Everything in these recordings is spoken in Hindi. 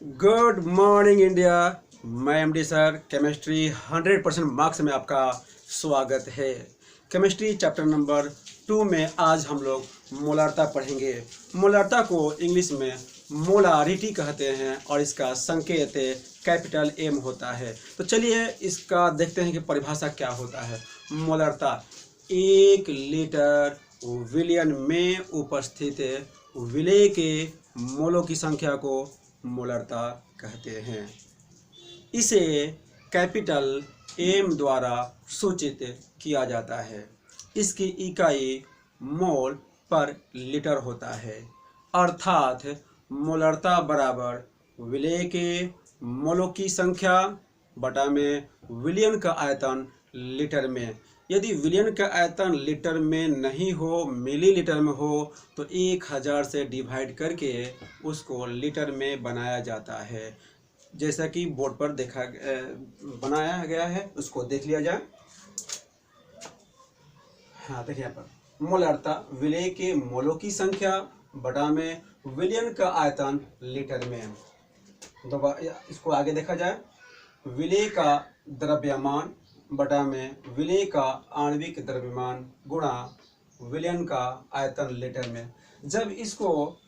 Good morning India. मैं एमडी सर केमिस्ट्री 100% मार्क्स में आपका स्वागत है। केमिस्ट्री चैप्टर नंबर 2 में आज हम लोग मोलारता पढ़ेंगे। मोलारता को इंग्लिश में मोलारिटी कहते हैं और इसका संकेत कैपिटल एम होता है। तो चलिए इसका देखते हैं कि परिभाषा क्या होता है। मोलारता 1 लीटर विलियन में उपस्थित विलेय के मोलों की संख्या को मोलारता कहते हैं। इसे कैपिटल एम द्वारा सूचित किया जाता है। इसकी इकाई मोल पर लीटर होता है, अर्थात मोलारता बराबर विलेय के मोलों की संख्या बटा में विलियन का आयतन लीटर में। यदि विलियन का आयतन लीटर में नहीं हो, मिलीलीटर में हो, तो 1000 से डिवाइड करके उसको लीटर में बनाया जाता है। जैसा कि बोर्ड पर बनाया गया है, उसको देख लिया जाए। हाँ, देखिए यहाँ पर मोलारता विलेय के मोलों की संख्या बटा में विलियन का आयतन लीटर में। दोबारा इसको आगे देखा जाए। विलेय का द्रव्यमान बटा में विलेय का आणविक द्रव्यमान गुणा विलियन का आयतन लीटर में। जब इसको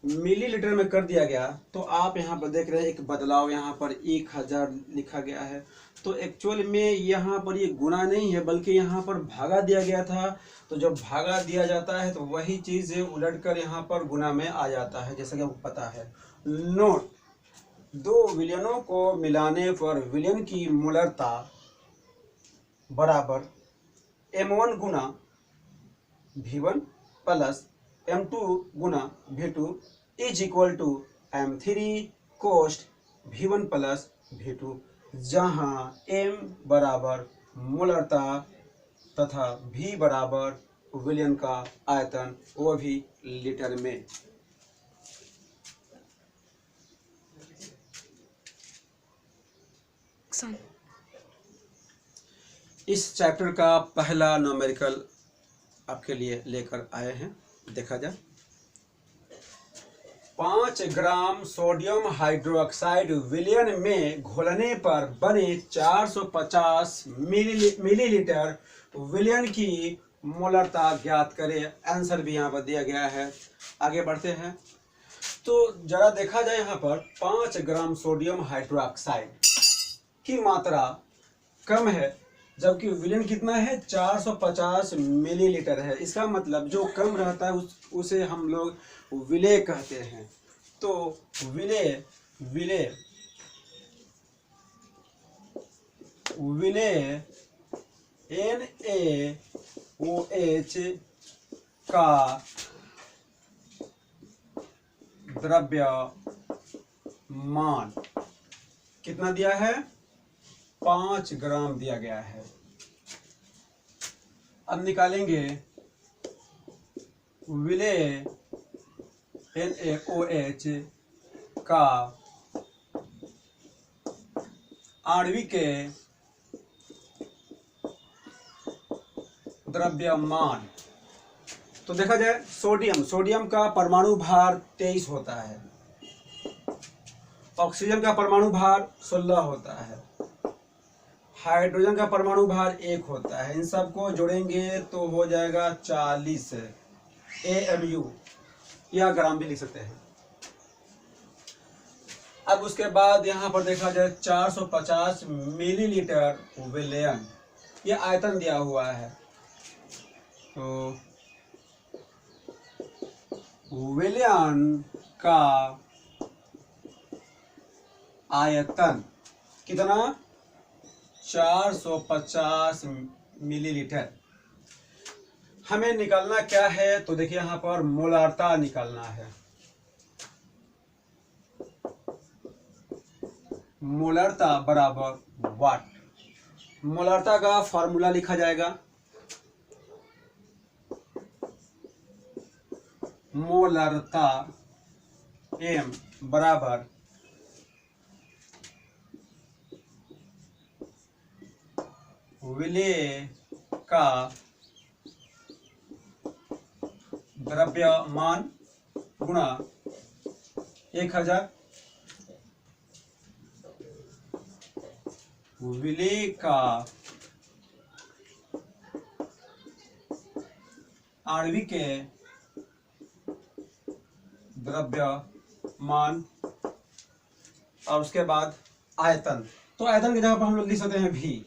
मिलीलीटर में कर दिया गया तो आप यहाँ पर देख रहे हैं एक बदलाव, यहाँ पर 1000 लिखा गया है। तो एक्चुअल में यहाँ पर ये गुणा नहीं है बल्कि यहाँ पर भागा दिया गया था। तो जब भागा दिया जाता है तो वही चीज़ उलट कर यहाँ पर गुणा में आ जाता है, जैसा कि आपको पता है। नोट, 2 विलियनों को मिलाने पर विलियन की मोलारता बराबर m1 गुना v1 प्लस m2 गुना v2 is equal to m3 कोस्ट v1 प्लस v2, जहाँ m बराबर मोलारता तथा v बराबर विलियन का आयतन, वो भी लीटर में। इस चैप्टर का पहला न्यूमेरिकल आपके लिए लेकर आए हैं, देखा जाए। 5 ग्राम सोडियम हाइड्रोक्साइड विलियन में घोलने पर बने 450 मिलीलीटर विलियन की मोलारता ज्ञात करें। आंसर भी यहाँ पर दिया गया है। आगे बढ़ते हैं तो जरा देखा जाए, यहाँ पर 5 ग्राम सोडियम हाइड्रोक्साइड की मात्रा कम है, जबकि विलियन कितना है, 450 मिलीलीटर है। इसका मतलब जो कम रहता है उसे हम लोग विलेय कहते हैं। तो विलेय विलेय विलेय NaOH का द्रव्यमान कितना दिया है, 5 ग्राम दिया गया है। अब निकालेंगे विलेय NaOH का आणविक द्रव्यमान। तो देखा जाए, सोडियम का परमाणु भार 23 होता है, ऑक्सीजन का परमाणु भार 16 होता है, हाइड्रोजन का परमाणु भार 1 होता है। इन सबको जोड़ेंगे तो हो जाएगा 40 AMU, या ग्राम भी लिख सकते हैं। अब उसके बाद यहाँ पर देखा जाए 450 मिलीलीटर विलियन, ये आयतन दिया हुआ है। तो विलियन का आयतन कितना, 450 मिलीलीटर। हमें निकालना क्या है, तो देखिए यहाँ पर मोलारता निकालना है। मोलारता बराबर वाट। मोलारता का फॉर्मूला लिखा जाएगा, मोलारता m बराबर विलेय का द्रव्यमान गुणा 1000 विलेय का आणविक द्रव्यमान और उसके बाद आयतन। तो आयतन की जगह पर हम लोग लिख सकते हैं V।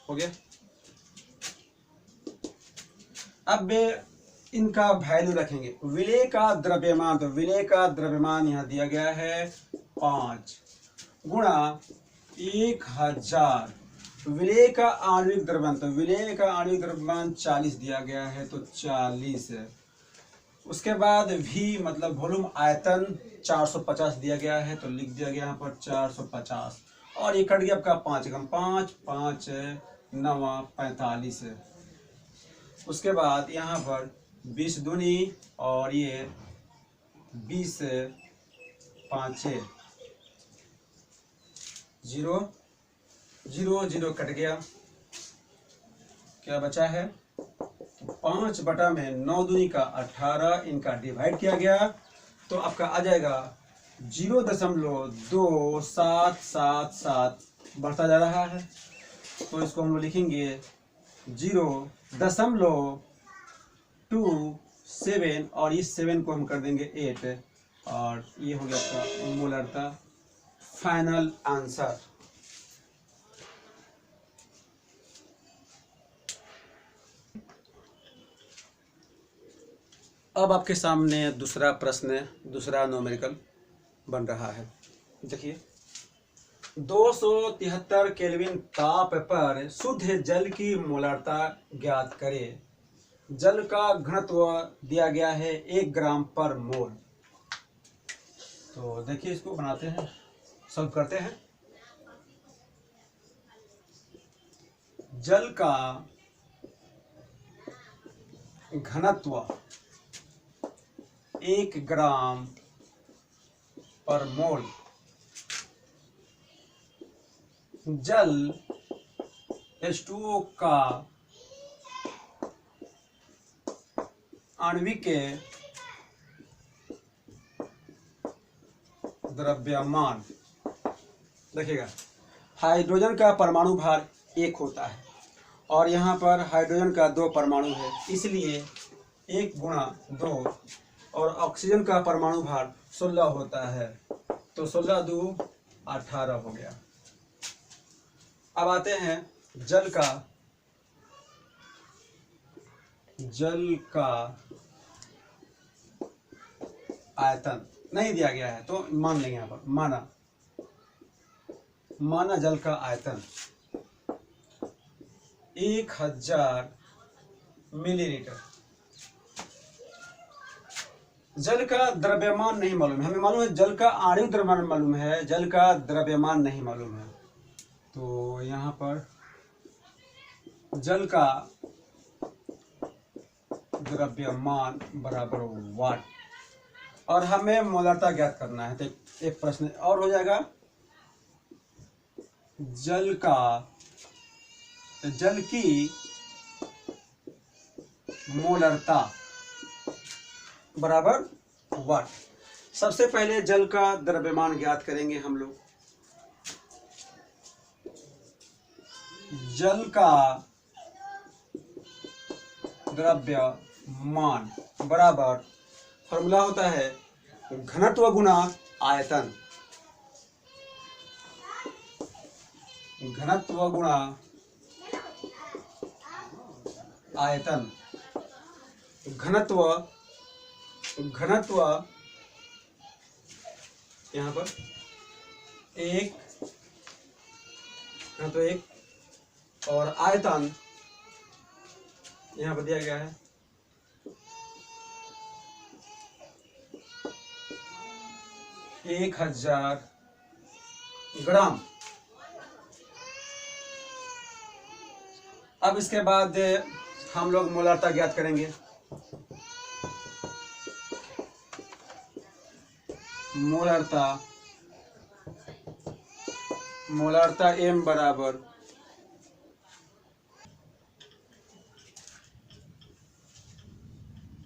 हो गया। अब इनका वैल्यू रखेंगे। विलेय का द्रव्यमान, तो विलेय का द्रव्यमान यहाँ दिया गया है 5 गुणा 1000। विलेय का आणविक द्रव्यमान, तो विलेय का आणविक द्रव्यमान 40 दिया गया है, तो 40 है। उसके बाद V मतलब वॉल्यूम आयतन 450 दिया गया है, तो लिख दिया गया यहाँ पर 450। और ये कट गया आपका 5 कम 5 5 9 45 है। उसके बाद यहाँ पर 20 दूनी और ये 20 5 0 0 0 कट गया। क्या बचा है? 5 बटा में 9 दूनी का 18, इनका डिवाइड किया गया तो आपका आ जाएगा 0.2777 बढ़ता जा रहा है। तो इसको हम लोग लिखेंगे 0.27 और इस 7 को हम कर देंगे 8 और ये हो गया आपका मोलरता। Final answer. अब आपके सामने दूसरा प्रश्न, दूसरा न्यूमेरिकल बन रहा है। देखिए 273 केल्विन ताप पर शुद्ध जल की मोलारता ज्ञात करें। जल का घनत्व दिया गया है 1 ग्राम पर मोल। तो देखिए इसको बनाते हैं, सॉल्व करते हैं। जल का घनत्व 1 ग्राम पर मोल। जल H2O का आणविक द्रव्यमान। देखिएगा हाइड्रोजन का परमाणु भार 1 होता है और यहाँ पर हाइड्रोजन का 2 परमाणु है, इसलिए 1 गुणा 2 और ऑक्सीजन का परमाणु भार 16 होता है, तो 16 2 18 हो गया। अब आते हैं जल का आयतन नहीं दिया गया है तो मान लेंगे यहाँ पर, माना जल का आयतन 1000 मिलीलीटर। जल का द्रव्यमान नहीं मालूम है, हमें मालूम है जल का आणविक द्रव्यमान मालूम है, जल का द्रव्यमान नहीं मालूम है। तो यहाँ पर जल का द्रव्यमान बराबर वाट और हमें मोलारता ज्ञात करना है। तो एक प्रश्न और हो जाएगा, जल की मोलारता बराबर वाट। सबसे पहले जल का द्रव्यमान ज्ञात करेंगे हम लोग। जल का द्रव्यमान बराबर फॉर्मूला होता है घनत्व गुना आयतन। घनत्व गुणा आयतन। घनत्व यहाँ पर 1 और आयतन यहाँ पर दिया गया है 1000 ग्राम। अब इसके बाद हम लोग मोलारता ज्ञात करेंगे। मोलारता M बराबर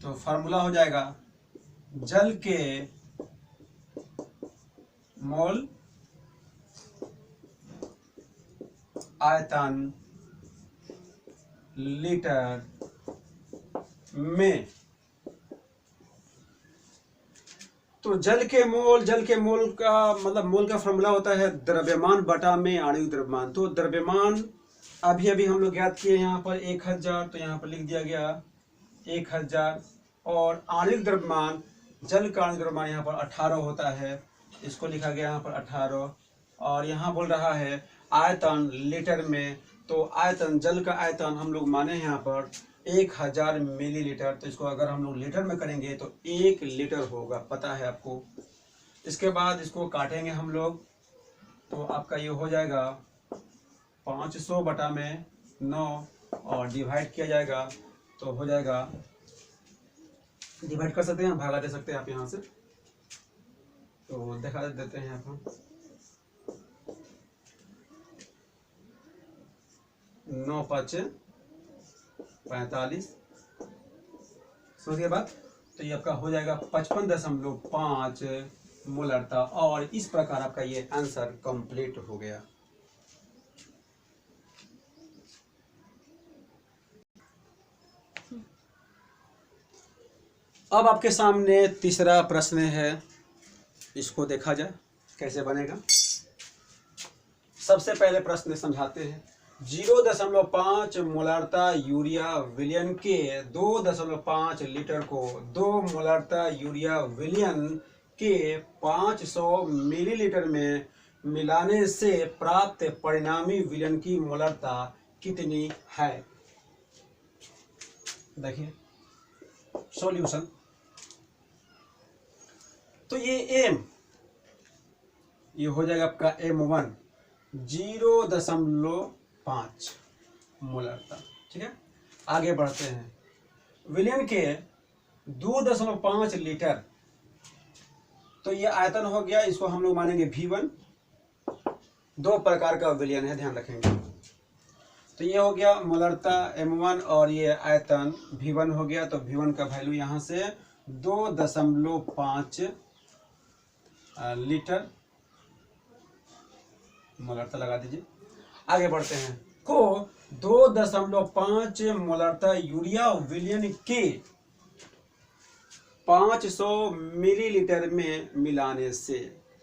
तो फार्मूला हो जाएगा जल के मोल आयतन लीटर में। तो जल के मोल का मतलब मोल का फॉर्मूला होता है द्रव्यमान बटा में आणविक द्रव्यमान। तो द्रव्यमान अभी अभी हम लोग ज्ञात किए यहाँ पर 1000, तो यहाँ पर लिख दिया गया 1000। और आणविक द्रव्यमान, जल का आणविक द्रव्यमान यहाँ पर 18 होता है, इसको लिखा गया यहाँ पर 18। और यहाँ बोल रहा है आयतन लीटर में, तो आयतन, जल का आयतन हम लोग माने यहाँ पर 1000 मिलीलीटर। तो इसको अगर हम लोग लीटर में करेंगे तो 1 लीटर होगा, पता है आपको। इसके बाद इसको काटेंगे हम लोग, तो आपका ये हो जाएगा 500 बटा में 9, और डिवाइड किया जाएगा तो हो जाएगा, डिवाइड कर सकते हैं, भागा दे सकते हैं आप यहाँ से, तो दिखा देते हैं आप। 9 5 45, समझ गए बात। तो ये आपका हो जाएगा 55.5 मोलरता। और इस प्रकार आपका ये आंसर कंप्लीट हो गया। अब आपके सामने तीसरा प्रश्न है, इसको देखा जाए कैसे बनेगा। सबसे पहले प्रश्न समझाते हैं। 0.5 मोलारता यूरिया विलयन के 2.5 लीटर को 2 मोलारता यूरिया विलयन के 500 मिलीलीटर में मिलाने से प्राप्त परिणामी विलयन की मोलारता कितनी है। देखिए सॉल्यूशन। तो ये हो जाएगा आपका M1 0.5 मोलारता। ठीक है, आगे बढ़ते हैं। विलयन के 2.5 लीटर, तो ये आयतन हो गया, इसको हम लोग मानेंगे V1। दो प्रकार का विलयन है, ध्यान रखेंगे। तो ये हो गया मोलारता M1 और ये आयतन V1 हो गया। तो V1 का वैल्यू यहाँ से 2.5 लीटर मोलारता लगा दीजिए। आगे बढ़ते हैं। को 2.5 मोलारता यूरिया विलयन के 500 मिलीलीटर में मिलाने से,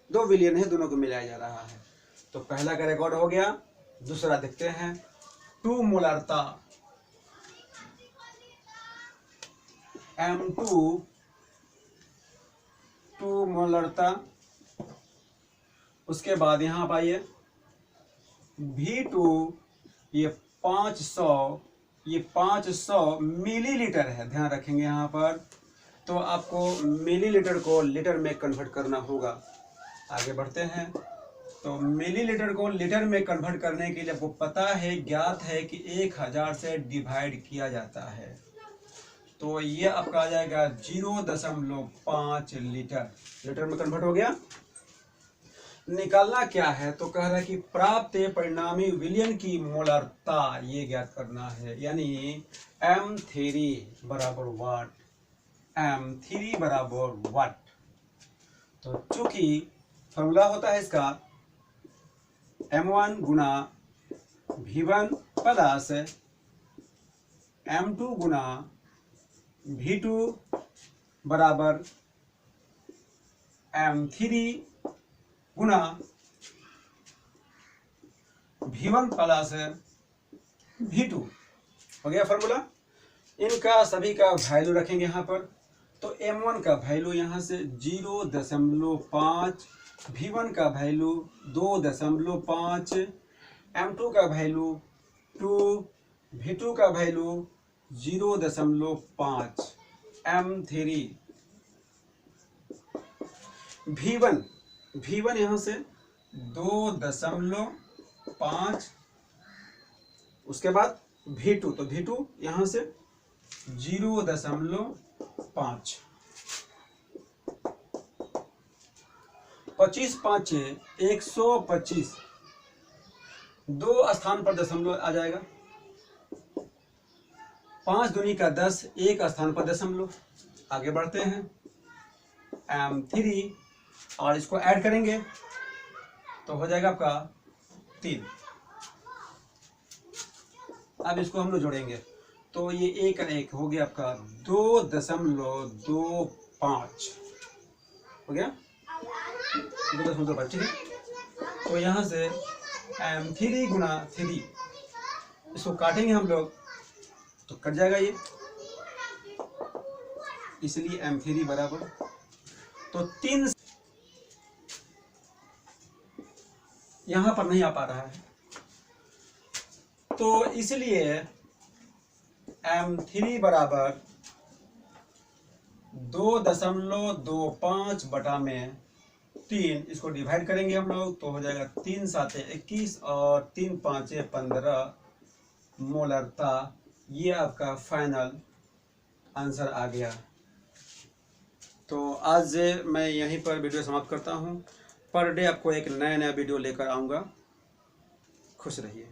दो विलयन है, दोनों को मिलाया जा रहा है। तो पहला का रिकॉर्ड हो गया। दूसरा देखते हैं। 2 मोलारता M2 2 मोलारता। उसके बाद यहाँ पर आइए V2, ये 500 मिलीलीटर है, ध्यान रखेंगे यहाँ पर। तो आपको मिलीलीटर को लीटर में कन्वर्ट करना होगा। आगे बढ़ते हैं। तो मिलीलीटर को लीटर में कन्वर्ट करने के लिए आपको पता है, ज्ञात है कि 1000 से डिवाइड किया जाता है। तो ये आपका आ जाएगा 0.5 लीटर, लीटर में कन्वर्ट हो गया। निकालना क्या है, तो कह रहा है कि प्राप्त परिणामी विलयन की मोलारता ये ज्ञात करना है, यानी M3 बराबर वाट, M3 बराबर वाट। तो चूंकि फॉर्मूला होता है इसका M1 गुना V1 प्लस M2 गुना V2 बराबर M3 गुना V1 प्लस V2 हो गया फॉर्मूला। इनका सभी का वैल्यू रखेंगे यहाँ पर। तो M1 का वैल्यू यहाँ से 0.5, V1 का वैल्यू 2.5, M2 का वैल्यू 2, V2 का वैल्यू 0.5, M3। V1 यहाँ से 2.5, उसके बाद V2, तो V2 यहाँ से 0.5। 25 5 125, दो स्थान पर दशमलव आ जाएगा। 5 दूनी का 10, एक स्थान पर दशमलव। आगे बढ़ते हैं। M3 और इसको ऐड करेंगे तो हो जाएगा आपका 3। अब इसको हम लोग जोड़ेंगे तो ये एक और एक हो गया आपका 2.25 हो गया 2.25, ठीक है। तो यहाँ से M3 गुना 3 इसको काटेंगे हम लोग तो कट जाएगा ये, इसलिए M3 बराबर तो 3 यहाँ पर नहीं आ पा रहा है तो इसलिए M3 बराबर 2.25 बटा में 3, इसको डिवाइड करेंगे हम लोग तो हो जाएगा 3 7 21 और 3 5 15 मोलरता। ये आपका फाइनल आंसर आ गया। तो आज मैं यहीं पर वीडियो समाप्त करता हूँ। पर डे आपको एक नया वीडियो लेकर आऊँगा। खुश रहिए।